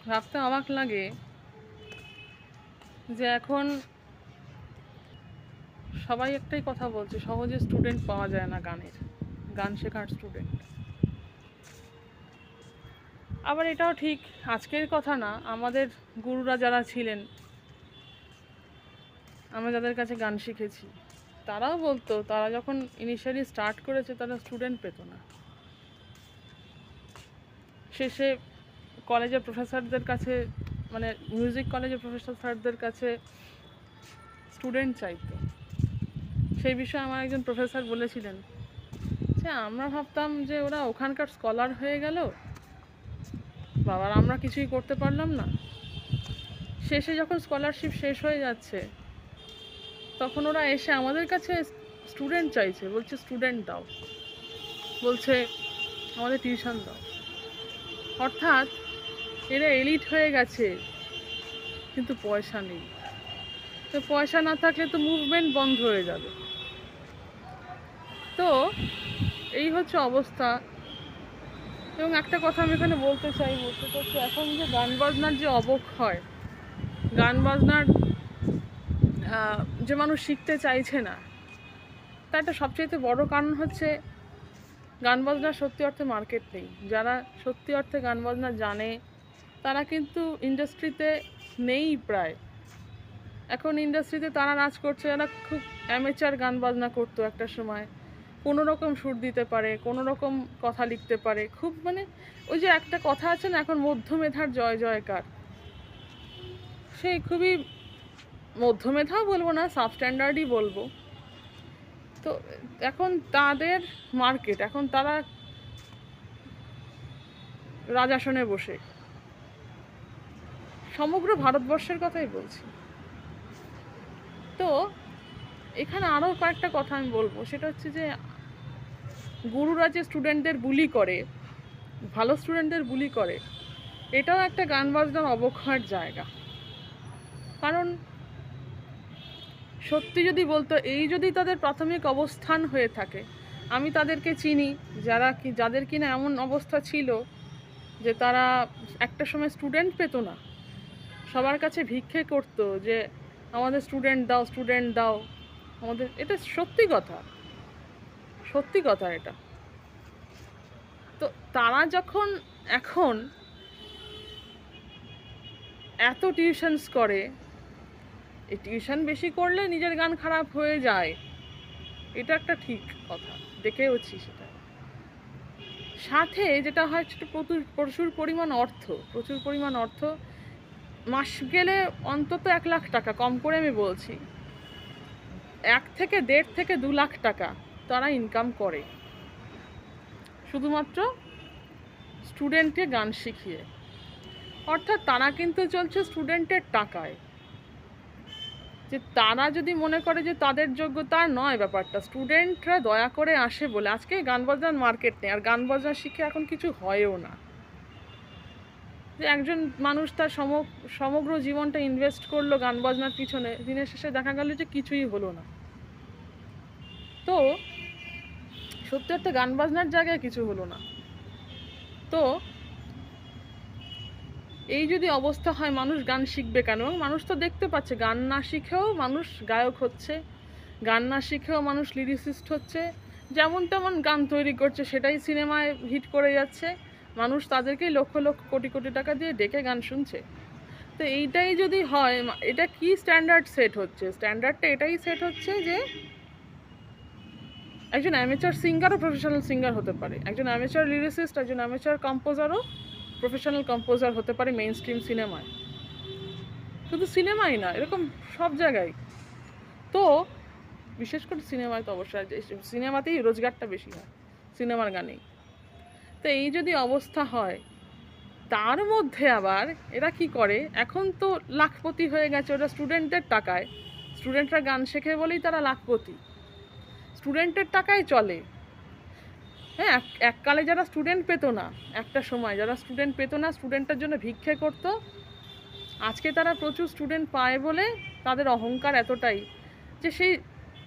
ভাবতে অবাক লাগে যে এখন সবাই একটাই কথা বলছে, সহজে স্টুডেন্ট পাওয়া যায় না, গান শেখার স্টুডেন্ট। আবার এটাও ঠিক, আজকের কথা না, আমাদের গুরুরা যারা ছিলেন, আমরা যাদের কাছে গান শিখেছি, তারাও বলতো তারা যখন ইনিশিয়ালি স্টার্ট করেছে তারা স্টুডেন্ট পেতো না। শেষে কলেজের প্রফেসরদের কাছে, মানে মিউজিক কলেজের প্রফেসর স্যারদের কাছে স্টুডেন্ট চাইতো। সেই বিষয়ে আমার একজন প্রফেসর বলেছিলেন যে আমরা ভাবতাম যে ওরা ওখানকার স্কলার হয়ে গেল, বাবার আমরা কিছুই করতে পারলাম না। শেষে যখন স্কলারশিপ শেষ হয়ে যাচ্ছে তখন ওরা এসে আমাদের কাছে স্টুডেন্ট চাইছে, বলছে স্টুডেন্ট দাও, বলছে আমাদের টিউশন দাও। অর্থাৎ এরা এলিট হয়ে গেছে, কিন্তু পয়সা নেই। তো পয়সা না থাকলে তো মুভমেন্ট বন্ধ হয়ে যাবে। তো এই হচ্ছে অবস্থা। এবং একটা কথা আমি এখানে বলতে চাইবো, সেটা হচ্ছে এখন যে গান বাজনার যে অবক্ষয়, গান বাজনার যে মানুষ শিখতে চাইছে না, তার একটা সবচেয়ে বড় কারণ হচ্ছে গান বাজনার সত্যি অর্থে মার্কেট নেই। যারা সত্যি অর্থে গান বাজনা জানে তারা কিন্তু ইন্ডাস্ট্রিতে নেই প্রায়। এখন ইন্ডাস্ট্রিতে তারা নাচ করছে যারা খুব অ্যামেচার গান বাজনা করতো একটা সময়, কোনো রকম সুর দিতে পারে, কোনো রকম কথা লিখতে পারে, খুব মানে ওই যে একটা কথা আছে না, এখন মধ্যমেধার জয় জয়কার, সেই খুবই মধ্যমেধাও বলবো না, সাবস্ট্যান্ডার্ডই বলবো। তো এখন তাদের মার্কেট, এখন তারা রাজাসনে বসে, সমগ্র ভারতবর্ষের কথাই বলছি। তো এখানে আরও কয়েকটা কথা আমি বলবো, সেটা হচ্ছে যে গুরুরা যে স্টুডেন্টদের বুলি করে, ভালো স্টুডেন্টদের বুলি করে, এটাও একটা গান বাজনার অবক্ষয়ের জায়গা। কারণ সত্যি যদি বলতো, এই যদি তাদের প্রাথমিক অবস্থান হয়ে থাকে, আমি তাদেরকে চিনি যাদের কিনা এমন অবস্থা ছিল যে তারা একটা সময় স্টুডেন্ট পেতো না, সবার কাছে ভিক্ষে করতো যে আমাদের স্টুডেন্ট দাও, স্টুডেন্ট দাও আমাদের। এটা সত্যি কথা, সত্যি কথা এটা। তো তারা যখন এখন এত টিউশনস করে, এই টিউশন বেশি করলে নিজের গান খারাপ হয়ে যায়, এটা একটা ঠিক কথা, দেখেওছি সেটা। সাথে যেটা হয় সেটা প্রচুর পরিমাণ অর্থ, মাস গেলে অন্তত 1 লাখ টাকা, কম করে আমি বলছি 1 থেকে 1.5 থেকে 2 লাখ টাকা তারা ইনকাম করে শুধুমাত্র স্টুডেন্টকে গান শিখিয়ে। অর্থাৎ তারা কিন্তু চলছে স্টুডেন্টের টাকায়। যে তারা যদি মনে করে যে তাদের যোগ্যতা নয়, ব্যাপারটা স্টুডেন্টরা দয়া করে আসে বলে। আজকে গান বাজনার মার্কেট নেই, আর গান বাজনা শিখে এখন কিছু হয়ও না। যে একজন মানুষ তার সমগ্র জীবনটা ইনভেস্ট করলো গান বাজনার পিছনে, দিনের শেষে দেখা গেল যে কিছুই হলো না। তো সত্যি অর্থে গান বাজনার জায়গায় কিছু হলো না। তো এই যদি অবস্থা হয়, মানুষ গান শিখবে কেন? মানুষ তো দেখতে পাচ্ছে গান না শিখেও মানুষ গায়ক হচ্ছে, গান না শিখেও মানুষ লিরিসিস্ট হচ্ছে, যেমন তেমন গান তৈরি করছে, সেটাই সিনেমায় হিট করে যাচ্ছে, মানুষ তাদেরকেই লক্ষ লক্ষ কোটি কোটি টাকা দিয়ে ডেকে গান শুনছে। তো এইটাই যদি হয়, এটা কি স্ট্যান্ডার্ড সেট হচ্ছে? স্ট্যান্ডার্ডটা এটাই সেট হচ্ছে যে একজন অ্যামেচার সিঙ্গারও প্রফেশনাল সিঙ্গার হতে পারে, একজন অ্যামেচার লিরিসিস্ট, একজন অ্যামেচার কম্পোজারও প্রফেশনাল কম্পোজার হতে পারে মেইন স্ট্রিম সিনেমায়। শুধু সিনেমাই না, এরকম সব জায়গায়। তো বিশেষ করে সিনেমায় তো অবশ্যই, সিনেমাতেই রোজগারটা বেশি হয়, সিনেমার গানেই। তো এই যদি অবস্থা হয়, তার মধ্যে আবার এরা কি করে, এখন তো লাখপতি হয়ে গেছে ওরা স্টুডেন্টদের টাকায়। স্টুডেন্টরা গান শেখে বলেই তারা লাখপতি, স্টুডেন্টের টাকায় চলে। হ্যাঁ, এককালে যারা স্টুডেন্ট পেতো না, একটা সময় যারা স্টুডেন্ট পেতো না, স্টুডেন্টের জন্য ভিক্ষে করতো, আজকে তারা প্রচুর স্টুডেন্ট পায় বলে তাদের অহংকার এতটাই যে সেই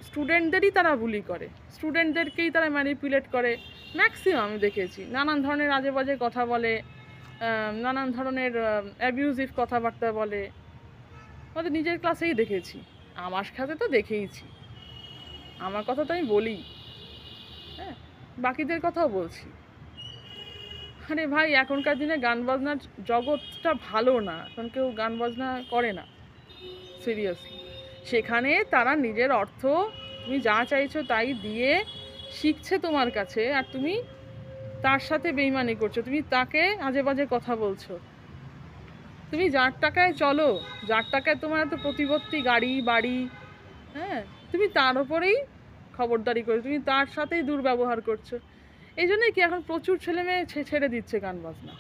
স্টুডেন্টদেরই তারা বুলি করে, স্টুডেন্টদেরকেই তারা ম্যানিপুলেট করে। ম্যাক্সিমাম আমি দেখেছি নানান ধরনের আজে বাজে কথা বলে, নানান ধরনের অ্যাবিউজিভ কথাবার্তা বলে। আমাদের নিজের ক্লাসেই দেখেছি, আমার সাথে তো দেখেইছি, আমার কথা তো আমি বলি, হ্যাঁ, বাকিদের কথাও বলছি। আরে ভাই, এখনকার দিনে গান বাজনার জগৎটা ভালো না, এখন কেউ গান বাজনা করে না সিরিয়াসলি। সেখানে তারা নিজের অর্থ, তুমি যা চাইছো তাই দিয়ে শিখছে তোমার কাছে, আর তুমি তার সাথে বেইমানি করছো, তুমি তাকে আজে বাজে কথা বলছো। তুমি যার টাকায় চলো, যার টাকায় তোমার এত প্রতিপত্তি, গাড়ি বাড়ি, হ্যাঁ, তুমি তার ওপরেই খবরদারি করছো, তুমি তার সাথেই দুর্ব্যবহার করছো। এই জন্যই কি এখন প্রচুর ছেলে মেয়ে ছেড়ে দিচ্ছে গান বাজনা,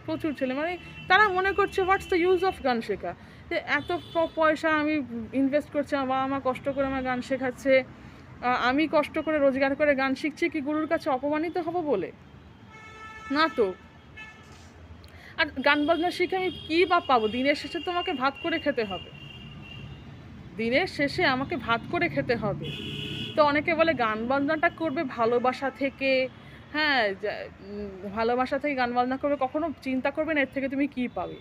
প্রচুর ছেলে, মানে তারা মনে করছে হোয়াটস দ্য ইউজ অফ গান শেখা, যে এত পয়সা আমি ইনভেস্ট করছি, আমার বাবা মা কষ্ট করে আমার গান শেখাচ্ছে, আমি কষ্ট করে রোজগার করে গান শিখছি, কি গুরুর কাছে অপমানিত হব বলে? না তো। আর গান বাজনা শিখে আমি কী বা পাবো? দিনের শেষে তো আমাকে ভাত করে খেতে হবে, দিনের শেষে আমাকে ভাত করে খেতে হবে। তো অনেকে বলে গান বাজনাটা করবে ভালোবাসা থেকে, হ্যাঁ, ভালোবাসা থেকে গান বাজনা করবে, কখনো চিন্তা করবে না এর থেকে তুমি কি পাবে।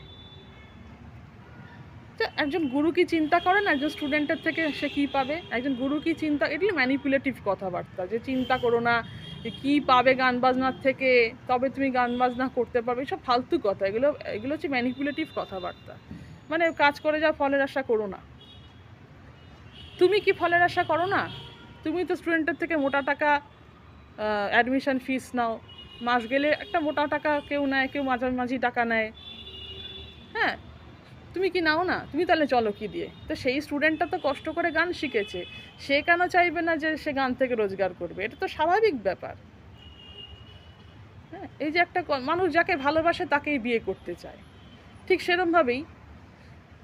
একজন গুরু কি চিন্তা করে না একজন স্টুডেন্টের থেকে সে কি পাবে? একজন গুরু কি চিন্তা, এগুলো ম্যানিপুলেটিভ কথাবার্তা, যে চিন্তা করো না কি পাবে গান বাজনার থেকে, তবে তুমি গান বাজনা করতে পারবে, এসব ফালতু কথা, এগুলো হচ্ছে ম্যানিপুলেটিভ কথাবার্তা। মানে কাজ করে যা, ফলের আশা করো না। তুমি কি ফলের আশা করো না? তুমি তো স্টুডেন্টের থেকে মোটা টাকা অ্যাডমিশন ফিস নাও, মাস গেলে একটা মোটা টাকা কেউ নেয়, কেউ মাঝামাঝি টাকা নেয়, হ্যাঁ, তুমি কি নাও না? তুমি তাহলে চলো কি দিয়ে? তো সেই স্টুডেন্টটা তো কষ্ট করে গান শিখেছে, সে কেন চাইবে না যে সে গান থেকে রোজগার করবে? এটা তো স্বাভাবিক ব্যাপার। হ্যাঁ, এই যে একটা মানুষ যাকে ভালোবাসে তাকেই বিয়ে করতে চায়, ঠিক সেরকমভাবেই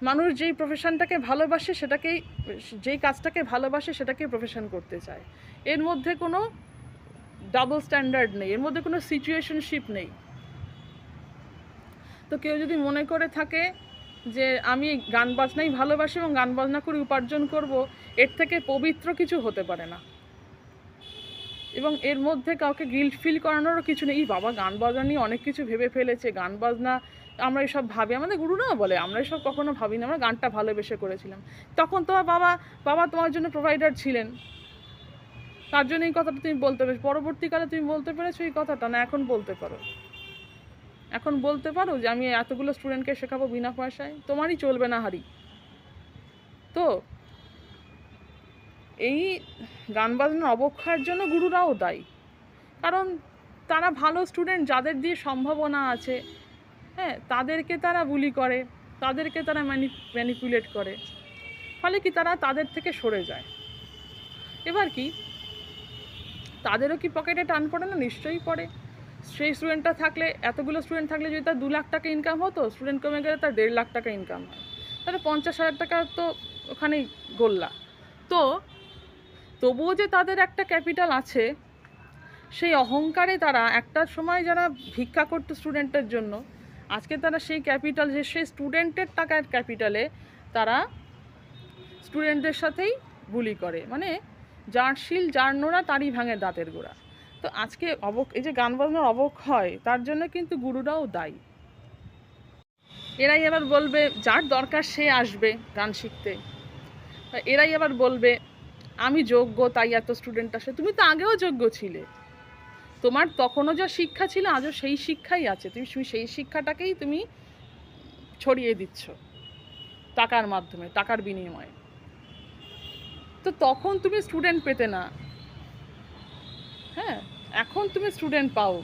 মানুষ যেই প্রফেশনটাকে ভালোবাসে সেটাকেই, যেই কাজটাকে ভালোবাসে সেটাকেই প্রফেশন করতে চায়। এর মধ্যে কোনো ডাবল স্ট্যান্ডার্ড নেই, এর মধ্যে কোনো সিচুয়েশনশিপ নেই। তো কেউ যদি মনে করে থাকে যে আমি গান বাজনাই ভালোবাসি এবং গান বাজনা করে উপার্জন করব, এর থেকে পবিত্র কিছু হতে পারে না। এবং এর মধ্যে কাউকে গিল্ট ফিল করানোরও কিছু নেই, বাবা গান বাজনা নিয়ে অনেক কিছু ভেবে ফেলেছে, গান বাজনা আমরা এসব ভাবি, আমাদের গুরুরাও বলে আমরা এসব কখনো ভাবি না, আমরা গানটা ভালোবেসে করেছিলাম। তখন তোমার বাবা তোমার জন্য প্রোভাইডার ছিলেন, তার জন্য এই কথাটা তুমি বলতে পেরেছো। পরবর্তীকালে তুমি বলতে পেরেছো এই কথাটা? না এখন বলতে পারো? এখন বলতে পারো যে আমি এতগুলো স্টুডেন্টকে শেখাবো বিনা পয়সায়? তোমারই চলবে না হারি। তো এই গান বাজনার অবক্ষয়ের জন্য গুরুরাও দায়ী, কারণ তারা ভালো স্টুডেন্ট যাদের দিয়ে সম্ভাবনা আছে, হ্যাঁ, তাদেরকে তারা বুলি করে, তাদেরকে তারা ম্যানিপুলেট করে, ফলে কি তারা তাদের থেকে সরে যায়। এবার কি তাদেরও কি পকেটে টান পড়ে না? নিশ্চয়ই পড়ে। সেই স্টুডেন্টটা থাকলে, এতগুলো স্টুডেন্ট থাকলে যদি তার 2 লাখ টাকা ইনকাম হতো, স্টুডেন্ট কমে গেলে তার 1.5 লাখ টাকা ইনকাম হয়, তাহলে 50,000 টাকা তো ওখানেই গোল্লা। তো তবুও যে তাদের একটা ক্যাপিটাল আছে, সেই অহংকারে তারা একটা সময় যারা ভিক্ষা করতো স্টুডেন্টের জন্য, আজকে তারা সেই ক্যাপিটাল, যে সেই স্টুডেন্টের টাকার ক্যাপিটালে তারা স্টুডেন্টদের সাথেই বুলি করে, মানে যার শিল যার নোড়া তারই ভাঙে দাঁতের গোড়া। তো আজকে এই যে গান বাজনার অবক্ষয়, তার জন্য কিন্তু গুরুরাও দায়ী। এরাই আবার বলবে যার দরকার সে আসবে গান শিখতে, এরাই আবার বলবে আমি যোগ্য তাই এত স্টুডেন্ট আসে। তুমি তো আগেও যোগ্য ছিলে, তোমার তখনও যা শিক্ষা ছিল আজও সেই শিক্ষাই আছে, তুমি সেই শিক্ষাটাকেই তুমি ছড়িয়ে দিচ্ছ টাকার মাধ্যমে, টাকার বিনিময়ে। তো তখন তুমি স্টুডেন্ট পেতে না, হ্যাঁ, এখন তুমি স্টুডেন্ট পাও,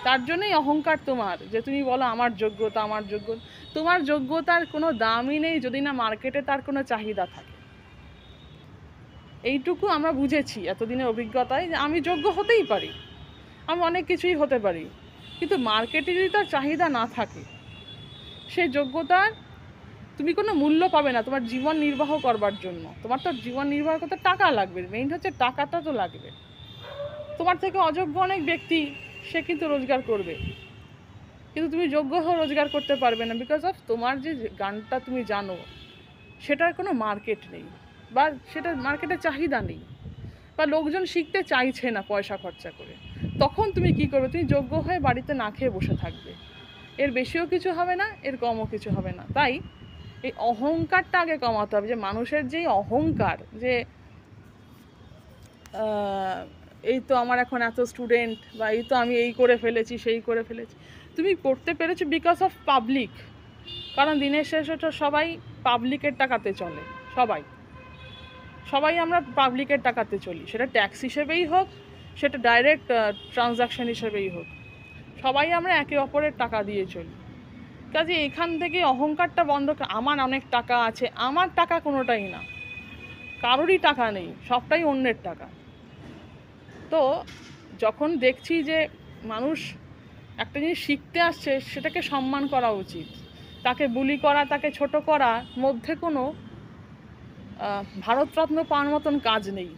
তার জন্যই অহংকার তোমার, যে তুমি বলো আমার যোগ্যতা, আমার যোগ্যতা। তোমার যোগ্যতার কোনো দামই নেই যদি না মার্কেটে তার কোনো চাহিদা থাকে। এইটুকু আমরা বুঝেছি এতদিনের অভিজ্ঞতায়, যে আমি যোগ্য হতেই পারি, আমি অনেক কিছুই হতে পারি, কিন্তু মার্কেটে যদি তার চাহিদা না থাকে, সেই যোগ্যতার তুমি কোনো মূল্য পাবে না তোমার জীবন নির্বাহ করবার জন্য। তোমার তো জীবন নির্বাহ করতে টাকা লাগবে, মেইন হচ্ছে টাকাটা তো লাগবে। তোমার থেকে অযোগ্য অনেক ব্যক্তি সে কিন্তু রোজগার করবে, কিন্তু তুমি যোগ্য হয়ে রোজগার করতে পারবে না, বিকজ অফ তোমার যে গানটা তুমি জানো সেটার কোনো মার্কেট নেই, বা সেটার মার্কেটে চাহিদা নেই, বা লোকজন শিখতে চাইছে না পয়সা খরচা করে। তখন তুমি কি করবে? তুমি যোগ্য হয়ে বাড়িতে না খেয়ে বসে থাকবে, এর বেশিও কিছু হবে না, এর কমও কিছু হবে না। তাই এই অহংকারটা আগে কমাতে হবে, যে মানুষের যেই অহংকার, যে এই তো আমার এখন এত স্টুডেন্ট, বা এই তো আমি এই করে ফেলেছি সেই করে ফেলেছি। তুমি করতে পেরেছো বিকজ অফ পাবলিক, কারণ দিনের শেষে তো সবাই পাবলিকের টাকাতে চলে। সবাই সবাই আমরা পাবলিকের টাকাতে চলি, সেটা ট্যাক্স হিসেবেই হোক, সেটা ডাইরেক্ট ট্রানজাকশন হিসেবেই হোক, সবাই আমরা একে অপরের টাকা দিয়ে চলি। কাজে এখান থেকে অহংকারটা বন্ধ। আমার অনেক টাকা আছে, আমার টাকা কোনোটাই না, কারোরই টাকা নেই, সবটাই অন্যের টাকা। তো যখন দেখছি যে মানুষ একটা জিনিস শিখতে আসছে, সেটাকে সম্মান করা উচিত। তাকে বুলি করা, তাকে ছোট করার মধ্যে কোনো ভারতরত্ন পাওয়ার মতন কাজ নেই।